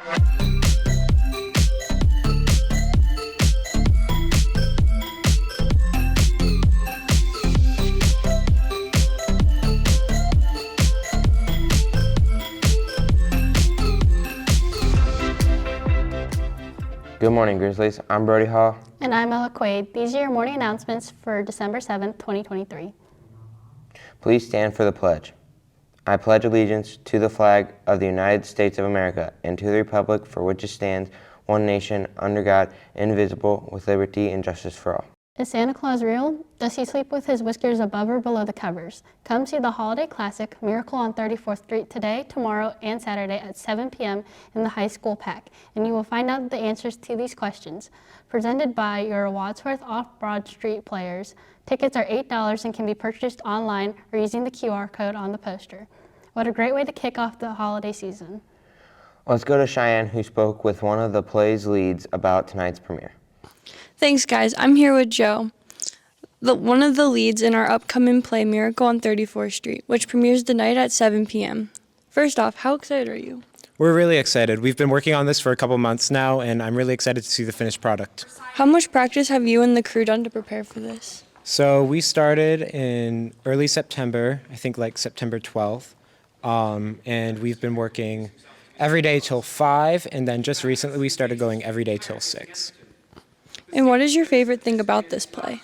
Good morning, Grizzlies. I'm Brody Hall. And I'm Ella Quaid. These are your morning announcements for December 7th, 2023. Please stand for the pledge. I pledge allegiance to the flag of the United States of America and to the republic for which it stands, one nation, under God, indivisible, with liberty and justice for all. Is Santa Claus real? Does he sleep with his whiskers above or below the covers? Come see the holiday classic, Miracle on 34th Street, today, tomorrow, and Saturday at 7 p.m. in the high school PAC, and you will find out the answers to these questions. Presented by your Wadsworth Off-Broad Street players, tickets are $8 and can be purchased online or using the QR code on the poster. What a great way to kick off the holiday season. Let's go to Cheyenne, who spoke with one of the play's leads about tonight's premiere. Thanks, guys. I'm here with Joe, one of the leads in our upcoming play, Miracle on 34th Street, which premieres tonight at 7 p.m. First off, how excited are you? We're really excited. We've been working on this for a couple months now, and I'm really excited to see the finished product. How much practice have you and the crew done to prepare for this? So we started in early September, I think like September 12th, and we've been working every day till 5, and then just recently we started going every day till 6. And what is your favorite thing about this play?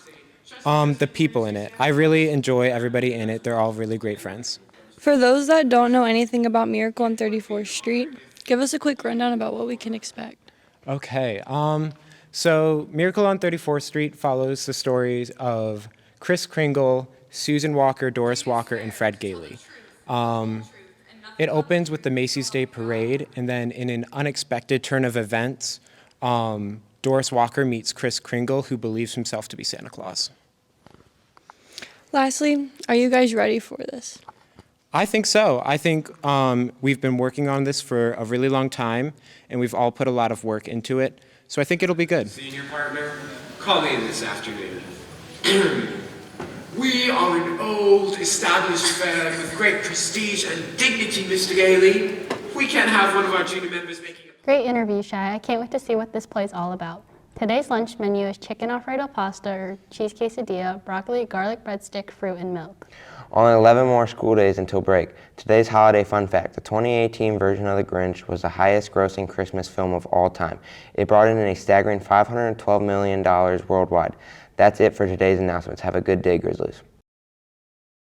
The people in it. I really enjoy everybody in it. They're all really great friends. For those that don't know anything about Miracle on 34th Street, give us a quick rundown about what we can expect. Okay, so Miracle on 34th Street follows the stories of Kris Kringle, Susan Walker, Doris Walker, and Fred Gailey. It opens with the Macy's Day Parade, and then in an unexpected turn of events, Doris Walker meets Kris Kringle, who believes himself to be Santa Claus. Lastly, are you guys ready for this? I think so. I think we've been working on this for a really long time, and we've all put a lot of work into it. So I think it'll be good. Senior partner, call me in this afternoon. We are an old, established firm with great prestige and dignity, Mr. Gailey. We can't have one of our junior members making a... Great interview, Shy. I can't wait to see what this play's all about. Today's lunch menu is chicken Alfredo pasta or cheese quesadilla, broccoli, garlic breadstick, fruit, and milk. Only 11 more school days until break. Today's holiday fun fact: the 2018 version of The Grinch was the highest grossing Christmas film of all time. It brought in a staggering $512 million worldwide. That's it for today's announcements. Have a good day, Grizzlies.